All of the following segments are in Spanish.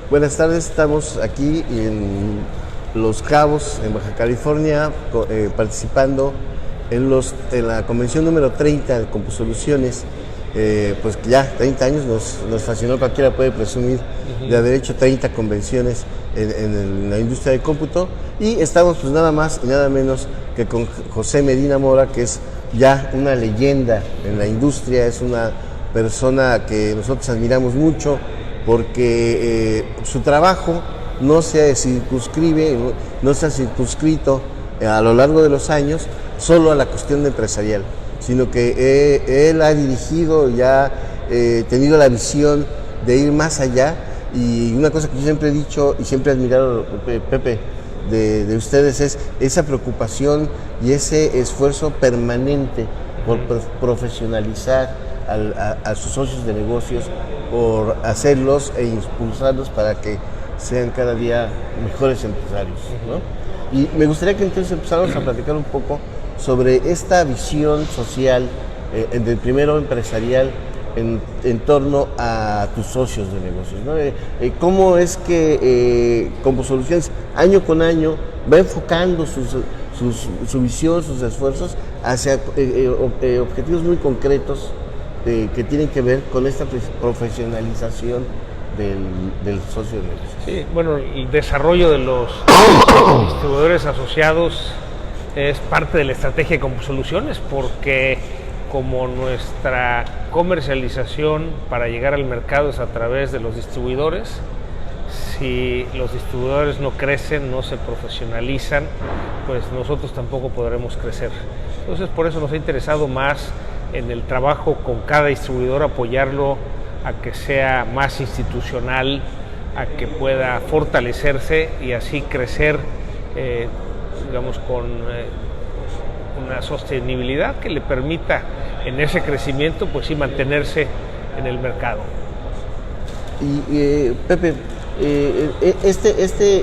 Buenas tardes, estamos aquí en Los Cabos, en Baja California, participando en la convención número 30 de Compusoluciones. Pues ya 30 años nos fascinó, cualquiera puede presumir de haber hecho 30 convenciones en la industria del cómputo, y estamos pues nada más y nada menos que con José Medina Mora, que es ya una leyenda en la industria, es una persona que nosotros admiramos mucho porque su trabajo no se circunscribe, no se ha circunscrito a lo largo de los años solo a la cuestión empresarial, sino que él ha dirigido y ha tenido la visión de ir más allá. Y una cosa que yo siempre he dicho y siempre he admirado, Pepe, de ustedes, es esa preocupación y ese esfuerzo permanente por profesionalizar a sus socios de negocios, por hacerlos e impulsarlos para que sean cada día mejores empresarios, ¿no? Y me gustaría que entonces empezáramos a platicar un poco sobre esta visión social, del primero empresarial, en torno a tus socios de negocios, ¿no? ¿Cómo es que Compusoluciones año con año va enfocando su visión, sus esfuerzos hacia objetivos muy concretos que tienen que ver con esta profesionalización del socio de negocios? Sí, bueno, el desarrollo de los distribuidores asociados es parte de la estrategia de Compusoluciones, porque como nuestra comercialización para llegar al mercado es a través de los distribuidores, si los distribuidores no crecen, no se profesionalizan, pues nosotros tampoco podremos crecer. Entonces, por eso nos ha interesado más en el trabajo con cada distribuidor, apoyarlo a que sea más institucional, a que pueda fortalecerse y así crecer, digamos, con una sostenibilidad que le permita en ese crecimiento, pues sí, mantenerse en el mercado. Y Pepe,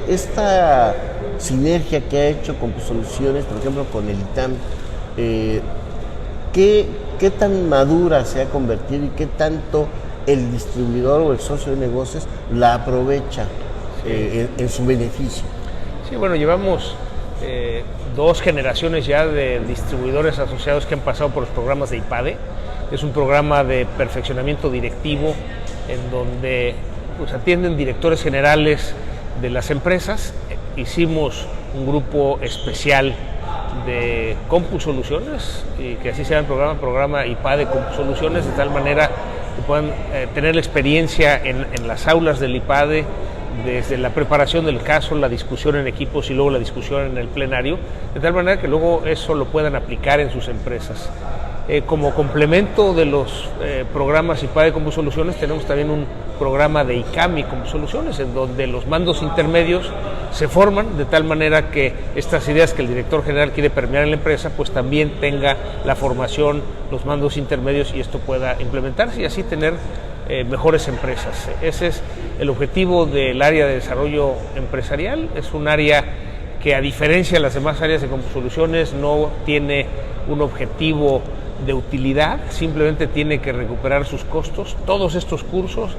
esta sinergia que ha hecho Compusoluciones, por ejemplo, con el ITAM, ¿qué tan madura se ha convertido y qué tanto el distribuidor o el socio de negocios la aprovecha en su beneficio? Sí, bueno, llevamos 2 generaciones ya de distribuidores asociados que han pasado por los programas de IPADE. Es un programa de perfeccionamiento directivo en donde pues atienden directores generales de las empresas. Hicimos un grupo especial de Compusoluciones, y que así se llama el programa IPADE Compusoluciones, de tal manera que puedan tener la experiencia en las aulas del IPADE, desde la preparación del caso, la discusión en equipos y luego la discusión en el plenario, de tal manera que luego eso lo puedan aplicar en sus empresas. Como complemento de los programas IPADE Compusoluciones, tenemos también un programa de ICAMI Compusoluciones, en donde los mandos intermedios se forman de tal manera que estas ideas que el director general quiere permear en la empresa, pues también tenga la formación, los mandos intermedios, y esto pueda implementarse y así tener mejores empresas. Ese es el objetivo del área de desarrollo empresarial. Es un área que, a diferencia de las demás áreas de Compusoluciones, no tiene un objetivo de utilidad, simplemente tiene que recuperar sus costos. Todos estos cursos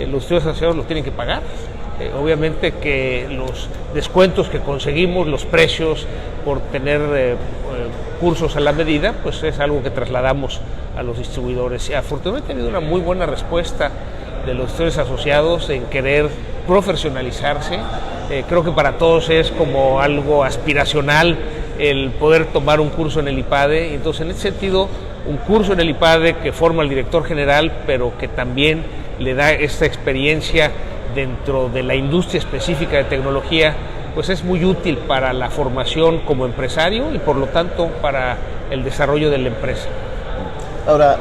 los estudios asociados los tienen que pagar. Obviamente que los descuentos que conseguimos, los precios por tener cursos a la medida, pues es algo que trasladamos a los distribuidores. Y afortunadamente ha habido una muy buena respuesta de los estudios asociados en querer profesionalizarse. Creo que para todos es como algo aspiracional el poder tomar un curso en el IPADE. Entonces, en ese sentido, un curso en el IPADE que forma al director general, pero que también le da esta experiencia dentro de la industria específica de tecnología, pues es muy útil para la formación como empresario y por lo tanto para el desarrollo de la empresa. Ahora,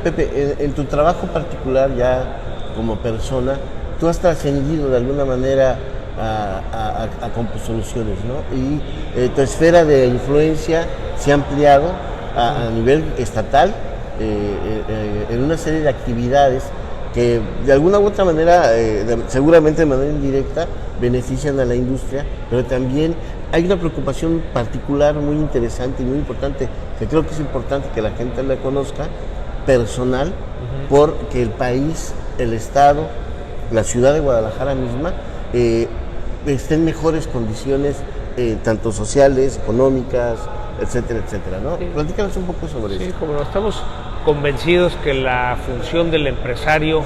Pepe, en tu trabajo particular ya como persona, tú has trascendido de alguna manera a Compusoluciones, ¿no? Y tu esfera de influencia se ha ampliado a nivel estatal en una serie de actividades que de alguna u otra manera, seguramente de manera indirecta, benefician a la industria, pero también hay una preocupación particular muy interesante y muy importante, que creo que es importante que la gente la conozca, personal, porque el país, el Estado, la ciudad de Guadalajara misma esté en mejores condiciones, tanto sociales, económicas, etcétera, etcétera, ¿no? Sí. Platícanos un poco sobre eso. Sí, como no, estamos convencidos que la función del empresario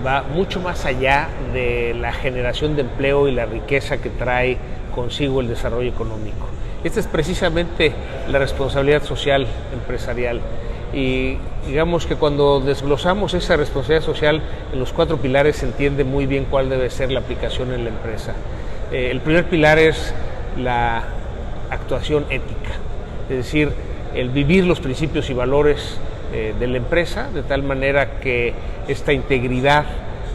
va mucho más allá de la generación de empleo y la riqueza que trae consigo el desarrollo económico. Esta es precisamente la responsabilidad social empresarial. Y digamos que cuando desglosamos esa responsabilidad social en los 4 pilares se entiende muy bien cuál debe ser la aplicación en la empresa. El primer pilar es la actuación ética, es decir, el vivir los principios y valores de la empresa, de tal manera que esta integridad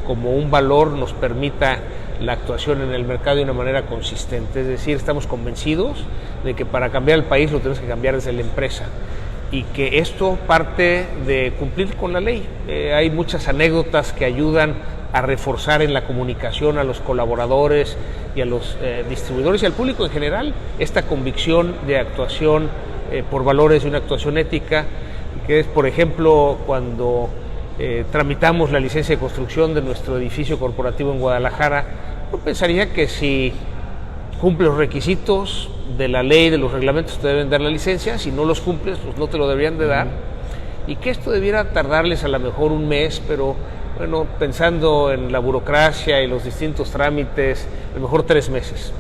como un valor nos permita la actuación en el mercado de una manera consistente. Es decir, estamos convencidos de que para cambiar el país lo tenemos que cambiar desde la empresa y que esto parte de cumplir con la ley. Hay muchas anécdotas que ayudan a reforzar en la comunicación a los colaboradores y a los distribuidores y al público en general esta convicción de actuación por valores de una actuación ética, que es, por ejemplo, cuando tramitamos la licencia de construcción de nuestro edificio corporativo en Guadalajara. Yo pensaría que si cumple los requisitos de la ley, de los reglamentos, te deben dar la licencia. Si no los cumples, pues no te lo deberían de dar. Y que esto debiera tardarles a lo mejor un mes, pero bueno, pensando en la burocracia y los distintos trámites, a lo mejor 3 meses.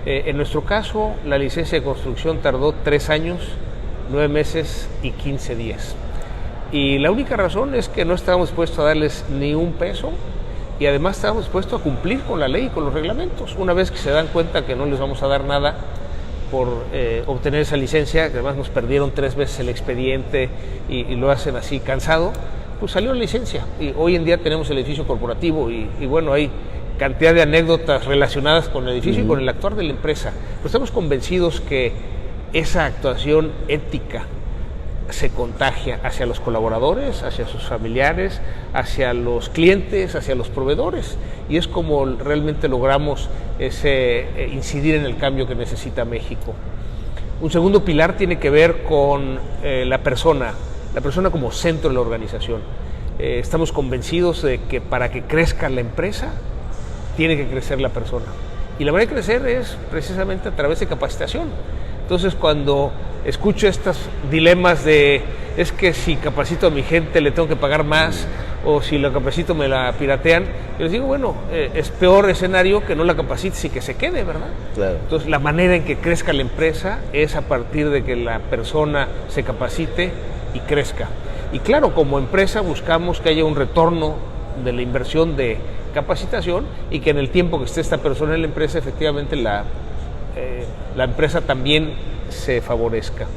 En nuestro caso, la licencia de construcción tardó 3 años, 9 meses y 15 días. Y la única razón es que no estábamos dispuestos a darles ni un peso y además estábamos dispuestos a cumplir con la ley y con los reglamentos. Una vez que se dan cuenta que no les vamos a dar nada por obtener esa licencia, que además nos perdieron 3 veces el expediente y lo hacen así cansado, pues salió la licencia. Y hoy en día tenemos el edificio corporativo y bueno, hay cantidad de anécdotas relacionadas con el edificio y con el actuar de la empresa. Pero estamos convencidos que esa actuación ética se contagia hacia los colaboradores, hacia sus familiares, hacia los clientes, hacia los proveedores, y es como realmente logramos incidir en el cambio que necesita México. Un segundo pilar tiene que ver con la persona como centro de la organización. Estamos convencidos de que para que crezca la empresa, tiene que crecer la persona, y la manera de crecer es precisamente a través de capacitación. Entonces, cuando escucho estos dilemas de es que si capacito a mi gente le tengo que pagar más, o si la capacito me la piratean, yo les digo, bueno, es peor escenario que no la capacites y que se quede, ¿verdad? Claro. Entonces, la manera en que crezca la empresa es a partir de que la persona se capacite y crezca. Y claro, como empresa buscamos que haya un retorno de la inversión de capacitación y que en el tiempo que esté esta persona en la empresa, efectivamente la empresa también se favorezca.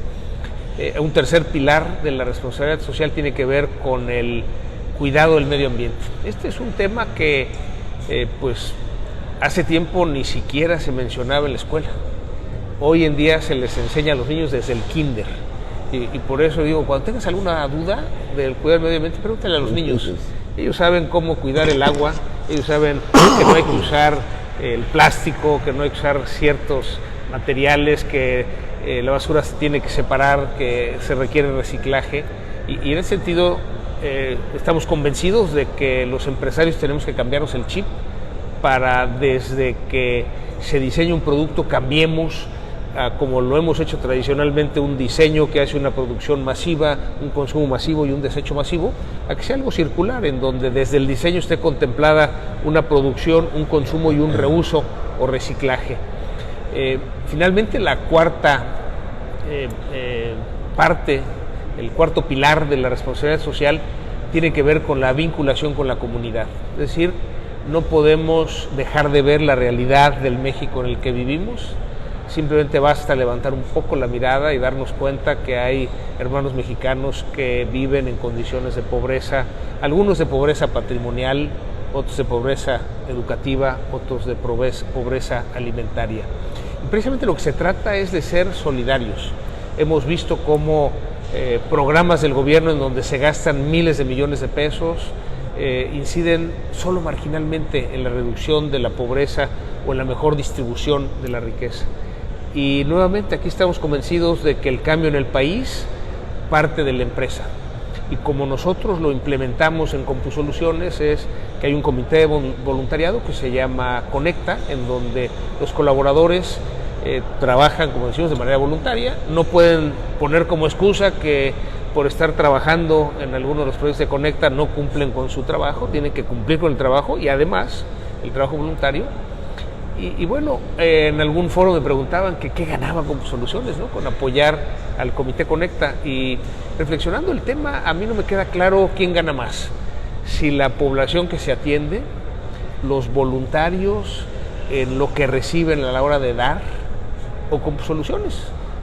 Un tercer pilar de la responsabilidad social tiene que ver con el cuidado del medio ambiente. Este es un tema que pues hace tiempo ni siquiera se mencionaba en la escuela. Hoy en día se les enseña a los niños desde el kinder. Y por eso digo, cuando tengas alguna duda del cuidar del medio ambiente, pregúntale a los niños. Ellos saben cómo cuidar el agua, ellos saben que no hay que usar el plástico, que no hay que usar ciertos materiales, que la basura se tiene que separar, que se requiere reciclaje. Y en ese sentido estamos convencidos de que los empresarios tenemos que cambiarnos el chip para, desde que se diseña un producto, cambiemos como lo hemos hecho tradicionalmente, un diseño que hace una producción masiva, un consumo masivo y un desecho masivo, a que sea algo circular, en donde desde el diseño esté contemplada una producción, un consumo y un reuso o reciclaje. Finalmente, la cuarta parte, el cuarto pilar de la responsabilidad social tiene que ver con la vinculación con la comunidad. Es decir, no podemos dejar de ver la realidad del México en el que vivimos. Simplemente basta levantar un poco la mirada y darnos cuenta que hay hermanos mexicanos que viven en condiciones de pobreza, algunos de pobreza patrimonial, otros de pobreza educativa, otros de pobreza alimentaria. Y precisamente lo que se trata es de ser solidarios. Hemos visto cómo programas del gobierno en donde se gastan miles de millones de pesos inciden solo marginalmente en la reducción de la pobreza o en la mejor distribución de la riqueza. Y nuevamente aquí estamos convencidos de que el cambio en el país parte de la empresa. y como nosotros lo implementamos en CompuSoluciones es que hay un comité de voluntariado que se llama Conecta, en donde los colaboradores trabajan, como decimos, de manera voluntaria. No pueden poner como excusa que por estar trabajando en alguno de los proyectos de Conecta no cumplen con su trabajo, tienen que cumplir con el trabajo y además el trabajo voluntario. Y bueno, en algún foro me preguntaban que qué ganaba CompuSoluciones, ¿no?, con apoyar al Comité Conecta, y reflexionando el tema, a mí no me queda claro quién gana más, si la población que se atiende, los voluntarios en lo que reciben a la hora de dar, o CompuSoluciones,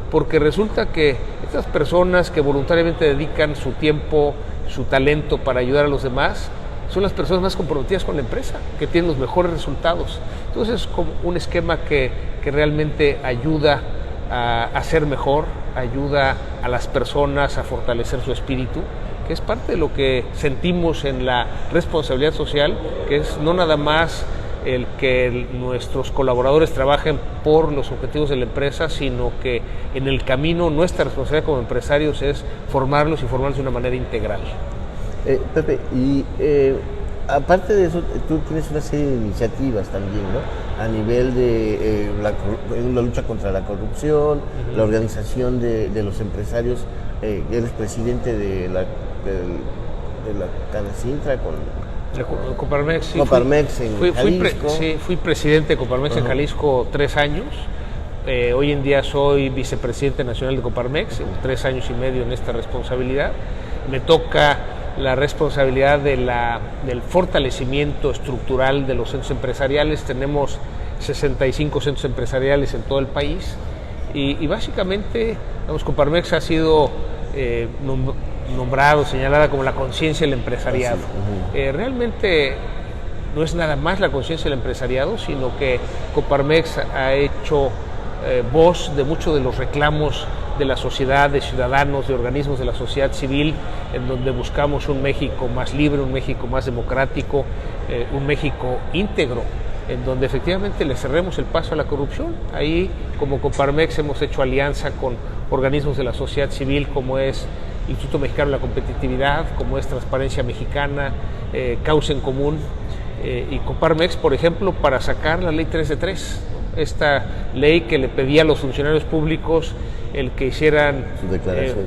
porque resulta que estas personas que voluntariamente dedican su tiempo, su talento para ayudar a los demás, son las personas más comprometidas con la empresa, que tienen los mejores resultados. Entonces es como un esquema que realmente ayuda a ser mejor, ayuda a las personas a fortalecer su espíritu, que es parte de lo que sentimos en la responsabilidad social, que es no nada más el que nuestros colaboradores trabajen por los objetivos de la empresa, sino que en el camino nuestra responsabilidad como empresarios es formarlos y formarlos de una manera integral. Pepe, y aparte de eso, tú tienes una serie de iniciativas también, ¿no?, a nivel de la lucha contra la corrupción, la organización de los empresarios. Eres presidente de la Canacintra Coparmex, sí, Coparmex en Jalisco. Fui presidente de Coparmex en Jalisco 3 años. Hoy en día soy vicepresidente nacional de Coparmex, 3 años y medio en esta responsabilidad. Me toca la responsabilidad del fortalecimiento estructural de los centros empresariales. Tenemos 65 centros empresariales en todo el país y básicamente, Coparmex ha sido señalada como la conciencia del empresariado. Realmente no es nada más la conciencia del empresariado, sino que Coparmex ha hecho voz de muchos de los reclamos de la sociedad, de ciudadanos, de organismos de la sociedad civil, en donde buscamos un México más libre, un México más democrático, un México íntegro, en donde efectivamente le cerremos el paso a la corrupción. Ahí, como Coparmex, hemos hecho alianza con organismos de la sociedad civil, como es el Instituto Mexicano de la Competitividad, como es Transparencia Mexicana, Causa en Común, y Coparmex, por ejemplo, para sacar la ley 3 de 3, esta ley que le pedía a los funcionarios públicos el que hicieran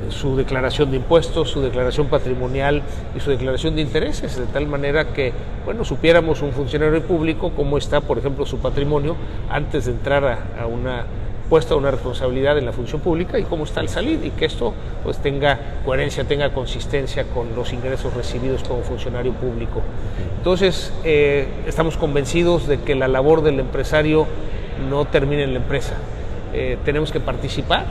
su declaración de impuestos, su declaración patrimonial y su declaración de intereses, de tal manera que, bueno, supiéramos un funcionario público cómo está, por ejemplo, su patrimonio antes de entrar a una puesta a una responsabilidad en la función pública y cómo está al salir, y que esto pues tenga coherencia, tenga consistencia con los ingresos recibidos como funcionario público. Entonces, estamos convencidos de que la labor del empresario no termina en la empresa. Tenemos que participar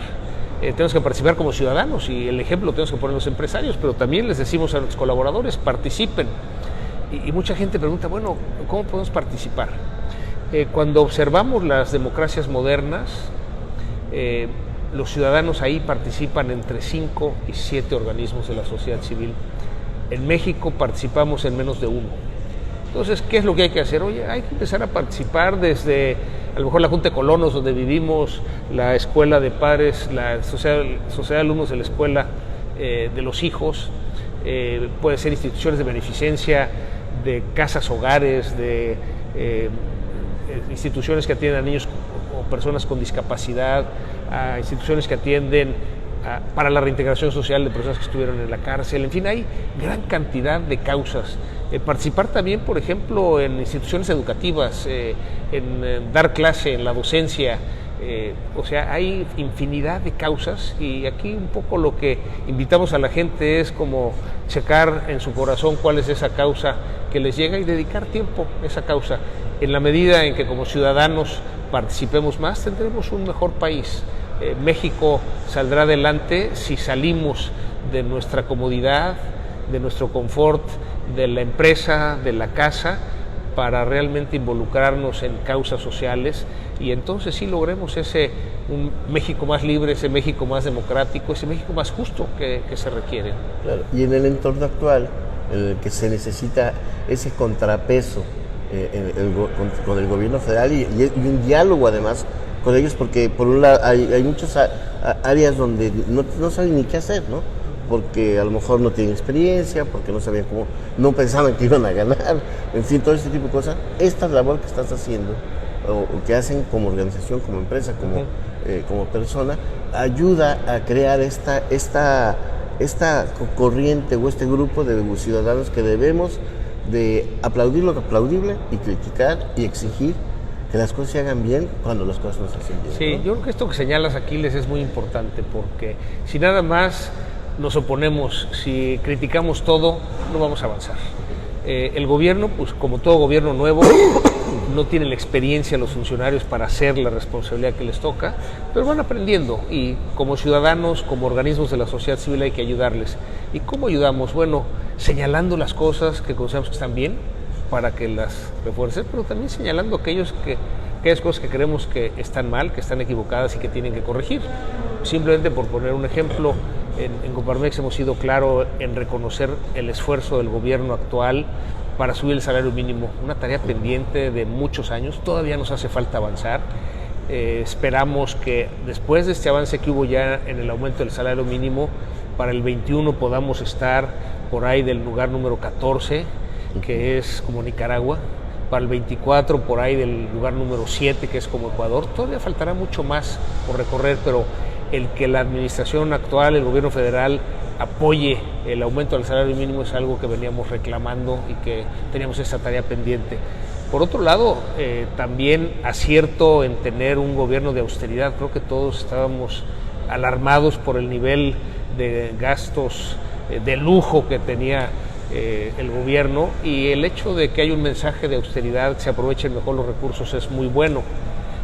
como ciudadanos, y el ejemplo lo tenemos que poner los empresarios, pero también les decimos a los colaboradores, participen. Y mucha gente pregunta, bueno, ¿cómo podemos participar? Cuando observamos las democracias modernas, los ciudadanos ahí participan entre 5 y 7 organismos de la sociedad civil. En México participamos en menos de 1. Entonces, ¿qué es lo que hay que hacer? Oye, hay que empezar a participar desde, a lo mejor, la Junta de Colonos, donde vivimos, la escuela de padres, la sociedad de alumnos de la escuela de los hijos, puede ser instituciones de beneficencia, de casas hogares, de instituciones que atienden a niños o personas con discapacidad, a instituciones que atienden para la reintegración social de personas que estuvieron en la cárcel. En fin, hay gran cantidad de causas. Participar también, por ejemplo, en instituciones educativas, en dar clase, en la docencia. O sea, hay infinidad de causas, y aquí un poco lo que invitamos a la gente es como checar en su corazón cuál es esa causa que les llega y dedicar tiempo a esa causa. En la medida en que como ciudadanos participemos más, tendremos un mejor país. México saldrá adelante si salimos de nuestra comodidad, de nuestro confort, de la empresa, de la casa, para realmente involucrarnos en causas sociales, y entonces sí logremos un México más libre, ese México más democrático, ese México más justo que se requiere. Claro. Y en el entorno actual, en el que se necesita ese contrapeso con el gobierno federal y un diálogo además con ellos, porque por un lado hay muchas áreas donde no saben ni qué hacer, ¿no? porque a lo mejor no tienen experiencia, porque no sabían cómo, no pensaban que iban a ganar, en fin, todo este tipo de cosas. Esta labor que estás haciendo, o que hacen como organización, como empresa, como persona, ayuda a crear esta corriente o este grupo de ciudadanos que debemos de aplaudir lo aplaudible y criticar y exigir que las cosas se hagan bien cuando las cosas no se hacen bien. Sí, ¿no? yo creo que esto que señalas, Aquiles, es muy importante, porque si nada más nos oponemos, si criticamos todo, no vamos a avanzar. El gobierno, pues como todo gobierno nuevo, no tiene la experiencia los funcionarios para hacer la responsabilidad que les toca, pero van aprendiendo, y como ciudadanos, como organismos de la sociedad civil hay que ayudarles. ¿Y cómo ayudamos? Bueno, señalando las cosas que consideramos que están bien para que las refuercen, pero también señalando aquellas cosas que creemos que están mal, que están equivocadas y que tienen que corregir. Simplemente por poner un ejemplo, en Coparmex hemos sido claros en reconocer el esfuerzo del gobierno actual para subir el salario mínimo, una tarea pendiente de muchos años, todavía nos hace falta avanzar. Esperamos que después de este avance que hubo ya en el aumento del salario mínimo, para el 21 podamos estar por ahí del lugar número 14, que es como Nicaragua, para el 24 por ahí del lugar número 7, que es como Ecuador. Todavía faltará mucho más por recorrer, pero el que la administración actual, el gobierno federal, apoye el aumento del salario mínimo es algo que veníamos reclamando y que teníamos esa tarea pendiente. Por otro lado, también acierto en tener un gobierno de austeridad. Creo que todos estábamos alarmados por el nivel de gastos de lujo que tenía el gobierno, y el hecho de que hay un mensaje de austeridad, que se aprovechen mejor los recursos, es muy bueno.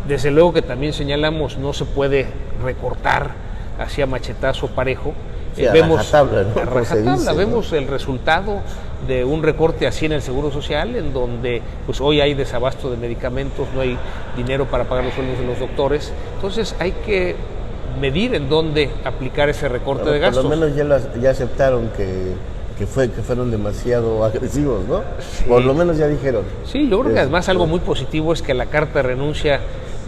Desde luego que también señalamos, no se puede recortar hacia machetazo parejo. Sí, Vemos ¿no? Vemos el resultado de un recorte así en el Seguro Social, en donde pues hoy hay desabasto de medicamentos, no hay dinero para pagar los sueldos de los doctores. Entonces hay que medir en dónde aplicar ese recorte de gastos. Por lo menos ya aceptaron que fueron demasiado agresivos, ¿no? Sí. Por lo menos ya dijeron. Sí, yo creo que además algo muy positivo es que la carta de renuncia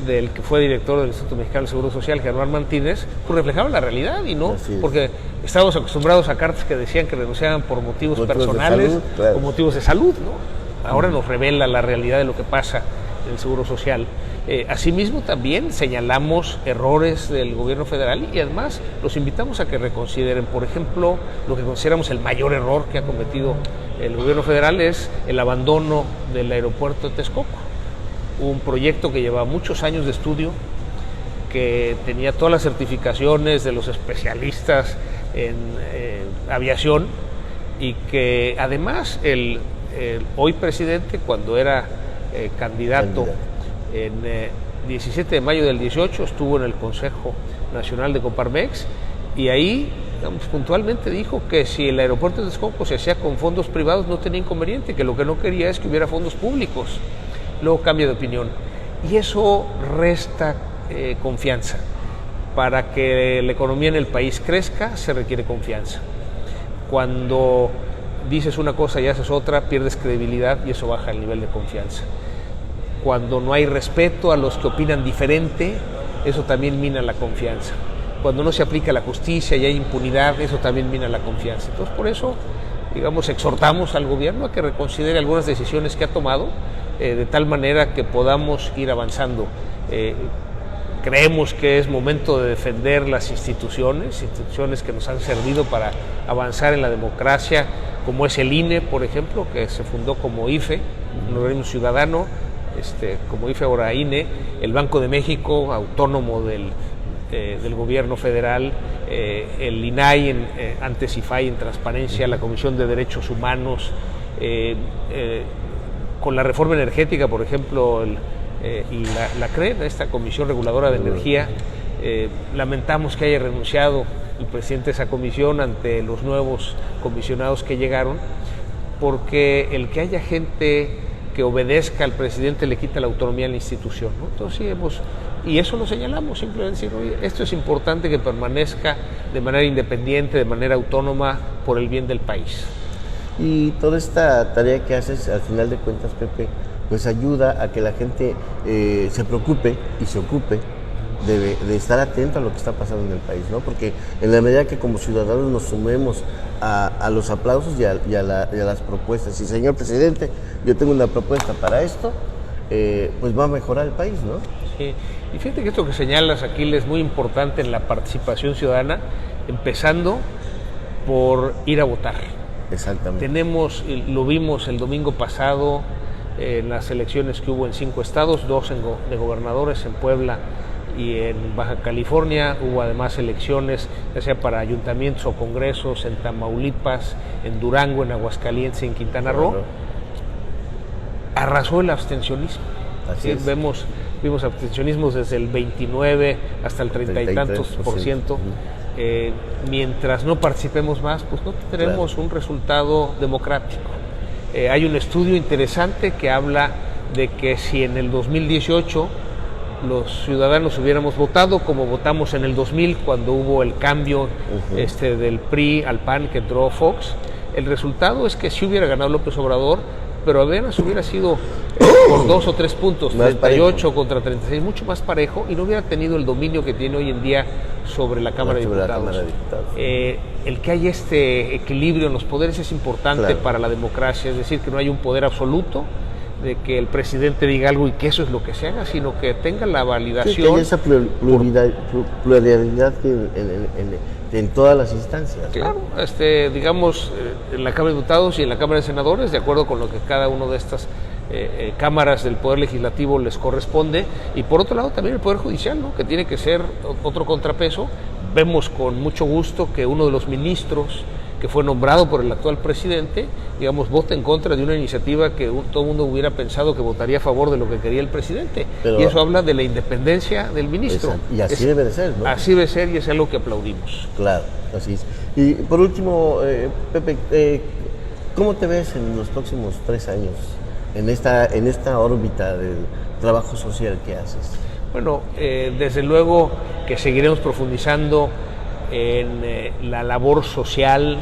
del que fue director del Instituto Mexicano del Seguro Social, Germán Martínez, pues reflejaba la realidad, y no, porque estábamos acostumbrados a cartas que decían que renunciaban por motivos personales, salud, claro, o motivos de salud, ¿no? Ahora nos revela la realidad de lo que pasa en el Seguro Social. Asimismo, también señalamos errores del gobierno federal, y además los invitamos a que reconsideren. Por ejemplo, lo que consideramos el mayor error que ha cometido el gobierno federal es el abandono del aeropuerto de Texcoco. Un proyecto que llevaba muchos años de estudio, que tenía todas las certificaciones de los especialistas en aviación, y que además el hoy presidente, cuando era candidato en 17 de mayo del 18, estuvo en el Consejo Nacional de Coparmex, y ahí puntualmente dijo que si el aeropuerto de Texcoco se hacía con fondos privados no tenía inconveniente, que lo que no quería es que hubiera fondos públicos. Luego cambia de opinión, y eso resta confianza. Para que la economía en el país crezca se requiere confianza. Cuando dices una cosa y haces otra, pierdes credibilidad, y eso baja el nivel de confianza. Cuando no hay respeto a los que opinan diferente, eso también mina la confianza. Cuando no se aplica la justicia y hay impunidad, eso también mina la confianza. Entonces, por eso, exhortamos al gobierno a que reconsidere algunas decisiones que ha tomado, de tal manera que podamos ir avanzando. Creemos que es momento de defender las instituciones que nos han servido para avanzar en la democracia, como es el INE, por ejemplo, que se fundó como IFE, un organismo ciudadano, como IFE ahora INE, el Banco de México, autónomo del gobierno federal, el INAI, antes IFAI en transparencia, la Comisión de Derechos Humanos, con la reforma energética, por ejemplo, y la CRE, esta Comisión Reguladora de Energía. Lamentamos que haya renunciado el presidente de esa comisión ante los nuevos comisionados que llegaron, porque el que haya gente que obedezca al presidente le quita la autonomía a la institución, ¿no? Entonces sí y eso lo señalamos, simplemente decir, oye, esto es importante que permanezca de manera independiente, de manera autónoma, por el bien del país. Y toda esta tarea que haces, al final de cuentas, Pepe, pues ayuda a que la gente se preocupe y se ocupe de estar atento a lo que está pasando en el país, ¿no? Porque en la medida que como ciudadanos nos sumemos a los aplausos y a las propuestas, y señor presidente, yo tengo una propuesta para esto, pues va a mejorar el país, ¿no? Sí, y fíjate que esto que señalas, Aquiles, es muy importante en la participación ciudadana, empezando por ir a votar. Exactamente. Lo vimos el domingo pasado en las elecciones que hubo en 5 estados, 2 de gobernadores en Puebla y en Baja California. Hubo además elecciones, ya sea para ayuntamientos o congresos en Tamaulipas, en Durango, en Aguascalientes y en Quintana Roo. Arrasó el abstencionismo. Así es. Vimos abstencionismos desde el 29 hasta el 30 y tantos por ciento. Mientras no participemos más, pues no tendremos un resultado democrático. Hay un estudio interesante que habla de que si en el 2018 los ciudadanos hubiéramos votado como votamos en el 2000, cuando hubo el cambio del PRI al PAN, que entró Fox, el resultado es que sí hubiera ganado López Obrador, pero apenas hubiera sido por 2 o 3 puntos, 38 contra 36, mucho más parejo, y no hubiera tenido el dominio que tiene hoy en día sobre la Cámara de Diputados. El que haya este equilibrio en los poderes es importante para la democracia, es decir, que no haya un poder absoluto, de que el presidente diga algo y que eso es lo que se haga, sino que tenga la validación. Sí, que haya esa pluralidad en todas las instancias. Claro, digamos, en la Cámara de Diputados y en la Cámara de Senadores, de acuerdo con lo que cada uno de estas cámaras del Poder Legislativo les corresponde, y por otro lado también el Poder Judicial, ¿no? Que tiene que ser otro contrapeso. Vemos con mucho gusto que uno de los ministros que fue nombrado por el actual presidente, digamos, vota en contra de una iniciativa que todo el mundo hubiera pensado que votaría a favor de lo que quería el presidente. Pero, y eso habla de la independencia del ministro. Y así debe de ser, ¿no? Así debe ser, y es algo que aplaudimos. Claro, así es. Y por último, Pepe, ¿cómo te ves en los próximos 3 años en esta órbita del trabajo social que haces? Bueno, desde luego que seguiremos profundizando en la labor social,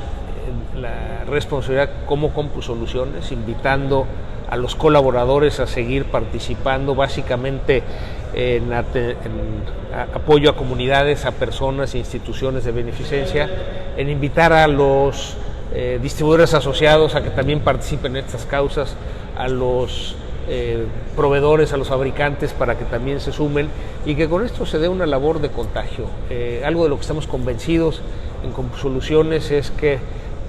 en la responsabilidad como CompuSoluciones, invitando a los colaboradores a seguir participando básicamente en apoyo a comunidades, a personas e instituciones de beneficencia, en invitar a los distribuidores asociados a que también participen en estas causas, a los proveedores, a los fabricantes, para que también se sumen, y que con esto se dé una labor de contagio. Algo de lo que estamos convencidos en CompuSoluciones es que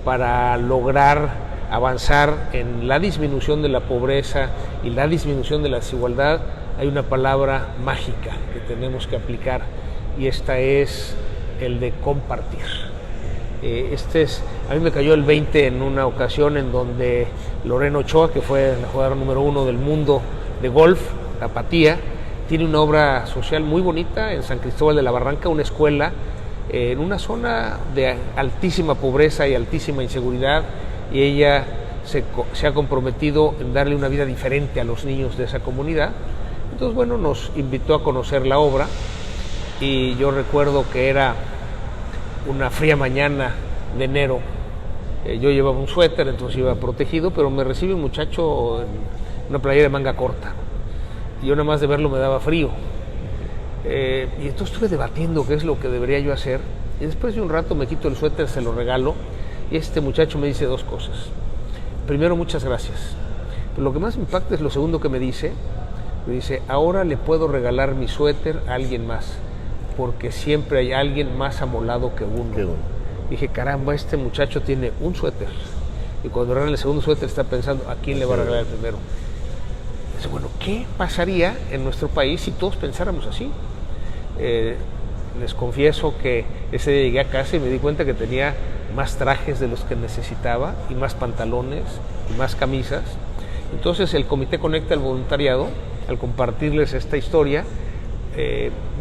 para lograr avanzar en la disminución de la pobreza y la disminución de la desigualdad, hay una palabra mágica que tenemos que aplicar, y esta es el de compartir. A mí me cayó el 20 en una ocasión en donde Lorena Ochoa, que fue la jugadora número 1 del mundo de golf, tapatía, tiene una obra social muy bonita en San Cristóbal de la Barranca, una escuela en una zona de altísima pobreza y altísima inseguridad, y ella se ha comprometido en darle una vida diferente a los niños de esa comunidad. Entonces, bueno, nos invitó a conocer la obra, y yo recuerdo que era una fría mañana de enero. Yo llevaba un suéter, entonces iba protegido, pero me recibe un muchacho en una playera de manga corta, y yo nada más de verlo me daba frío. Y entonces estuve debatiendo qué es lo que debería yo hacer, y después de un rato me quito el suéter, se lo regalo, y este muchacho me dice 2 cosas. Primero, muchas gracias, pero lo que más me impacta es lo segundo que me dice, ahora le puedo regalar mi suéter a alguien más, porque siempre hay alguien más amolado que uno. Dije, caramba, este muchacho tiene un suéter, y cuando regala el segundo suéter está pensando, ¿a quién le va a regalar el primero? Dice, bueno, ¿qué pasaría en nuestro país si todos pensáramos así? Les confieso que ese día llegué a casa y me di cuenta que tenía más trajes de los que necesitaba, y más pantalones, y más camisas. Entonces el Comité Conecta al Voluntariado, al compartirles esta historia,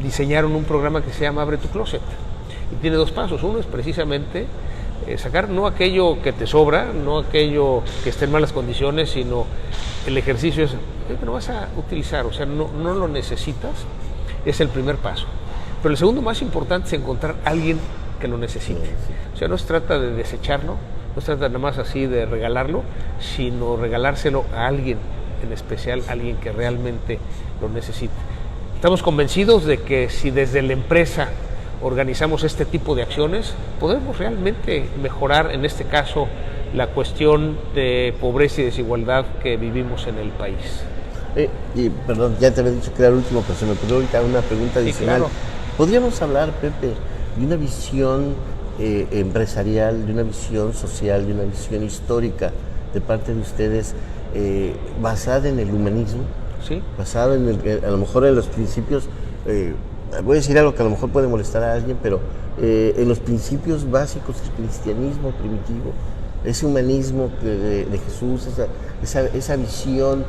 diseñaron un programa que se llama Abre tu Closet, y tiene 2 pasos. Uno es precisamente sacar no aquello que te sobra, no aquello que esté en malas condiciones, sino el ejercicio es que no vas a utilizar, o sea, no lo necesitas. Es el primer paso. Pero el segundo más importante es encontrar a alguien que lo necesite. O sea, no se trata de desecharlo, no se trata nada más así de regalarlo, sino regalárselo a alguien en especial, alguien que realmente lo necesite. Estamos convencidos de que si desde la empresa organizamos este tipo de acciones, podemos realmente mejorar, en este caso, la cuestión de pobreza y desigualdad que vivimos en el país. Y perdón, ya te había dicho que era el último, pero se me ocurrió ahorita una pregunta adicional. Claro. ¿Podríamos hablar, Pepe, de una visión empresarial, de una visión social, de una visión histórica de parte de ustedes basada en el humanismo? Sí. Basada a lo mejor en los principios, voy a decir algo que a lo mejor puede molestar a alguien, pero en los principios básicos del cristianismo primitivo, ese humanismo de Jesús, esa visión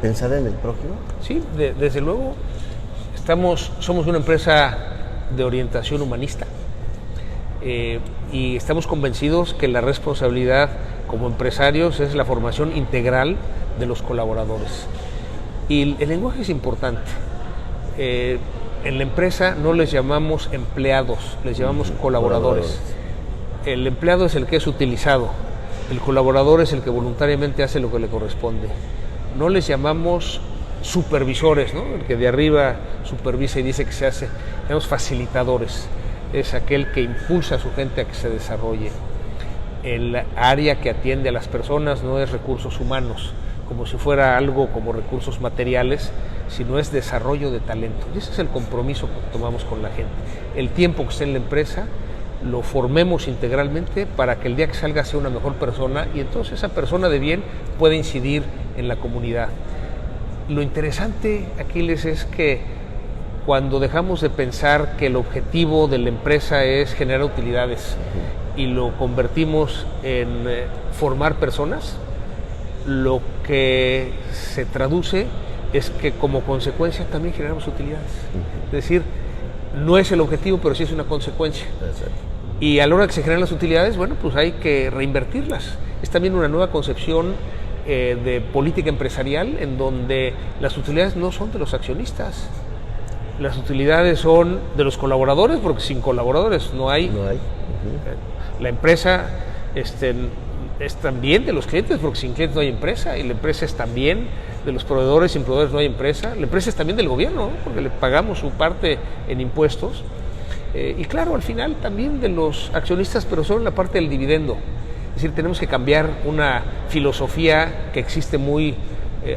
pensada en el prójimo. Sí, desde luego somos una empresa de orientación humanista y estamos convencidos que la responsabilidad como empresarios es la formación integral de los colaboradores. Y el lenguaje es importante. En la empresa no les llamamos empleados, les llamamos colaboradores. El empleado es el que es utilizado, el colaborador es el que voluntariamente hace lo que le corresponde. No les llamamos supervisores, ¿no? El que de arriba supervisa y dice que se hace. Llamamos facilitadores, es aquel que impulsa a su gente a que se desarrolle. El área que atiende a las personas no es recursos humanos, como si fuera algo como recursos materiales, sino es desarrollo de talento. Y ese es el compromiso que tomamos con la gente. El tiempo que esté en la empresa lo formemos integralmente para que el día que salga sea una mejor persona y entonces esa persona de bien puede incidir en la comunidad. Lo interesante, Aquiles, es que cuando dejamos de pensar que el objetivo de la empresa es generar utilidades y lo convertimos en formar personas, lo que se traduce es que como consecuencia también generamos utilidades. Es decir, no es el objetivo, pero sí es una consecuencia. Exacto. Y a la hora que se generan las utilidades, bueno, pues hay que reinvertirlas. Es también una nueva concepción de política empresarial en donde las utilidades no son de los accionistas. Las utilidades son de los colaboradores, porque sin colaboradores no hay. La empresa es también de los clientes, porque sin clientes no hay empresa, y la empresa es también de los proveedores, sin proveedores no hay empresa. La empresa es también del gobierno, ¿no? Porque le pagamos su parte en impuestos. Y claro, al final también de los accionistas, pero solo en la parte del dividendo. Es decir, tenemos que cambiar una filosofía que existe muy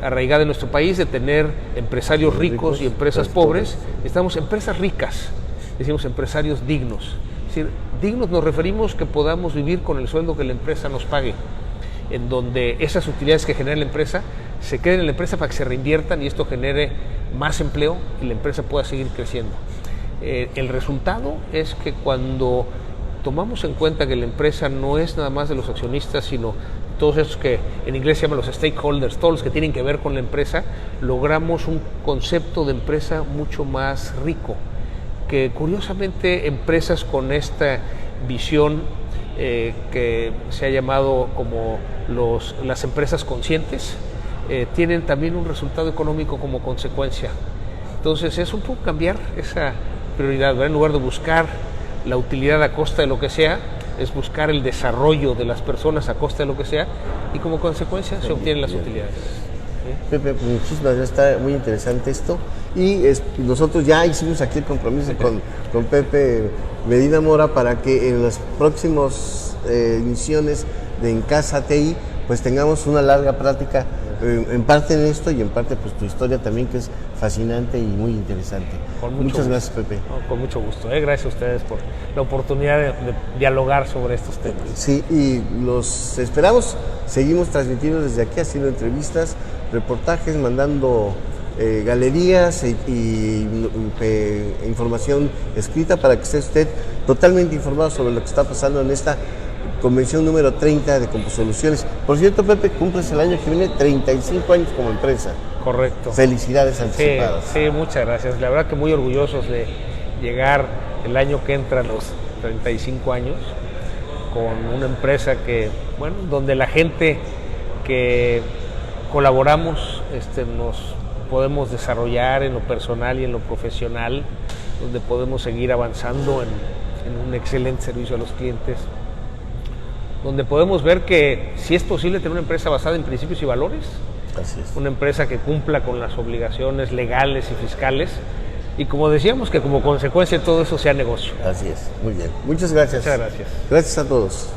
arraigada en nuestro país de tener empresarios ricos y empresas pobres. Estamos empresas ricas, decimos empresarios dignos. Es decir, dignos nos referimos que podamos vivir con el sueldo que la empresa nos pague, en donde esas utilidades que genera la empresa se queden en la empresa para que se reinviertan y esto genere más empleo y la empresa pueda seguir creciendo. El resultado es que cuando tomamos en cuenta que la empresa no es nada más de los accionistas, sino todos esos que en inglés se llaman los stakeholders, todos los que tienen que ver con la empresa, logramos un concepto de empresa mucho más rico, que curiosamente empresas con esta visión que se ha llamado como las empresas conscientes, tienen también un resultado económico como consecuencia. Entonces es un poco cambiar esa prioridad, ¿verdad? En lugar de buscar la utilidad a costa de lo que sea, es buscar el desarrollo de las personas a costa de lo que sea y como consecuencia se obtienen las utilidades. ¿Sí? Pepe, muchísimas gracias, está muy interesante esto y nosotros ya hicimos aquí el compromiso con Pepe Medina Mora para que en las próximas emisiones de En Casa TI pues tengamos una larga práctica en parte en esto y en parte pues tu historia también, que es fascinante y muy interesante. Muchas gracias, Pepe. No, con mucho gusto. Gracias a ustedes por la oportunidad de dialogar sobre estos temas. Sí, y los esperamos. Seguimos transmitiendo desde aquí, haciendo entrevistas, reportajes, mandando galerías y información escrita para que esté usted totalmente informado sobre lo que está pasando en esta convención número 30 de Composoluciones. Por cierto, Pepe, cumples el año que viene 35 años como empresa. Correcto. Felicidades anticipadas. Sí, muchas gracias. La verdad que muy orgullosos de llegar el año que entra a los 35 años con una empresa que, bueno, donde la gente que colaboramos nos podemos desarrollar en lo personal y en lo profesional, donde podemos seguir avanzando en un excelente servicio a los clientes, donde podemos ver que sí es posible tener una empresa basada en principios y valores, Así es. Una empresa que cumpla con las obligaciones legales y fiscales. Y como decíamos, que como consecuencia de todo eso sea negocio. Así es. Muy bien. Muchas gracias. Muchas gracias. Gracias a todos.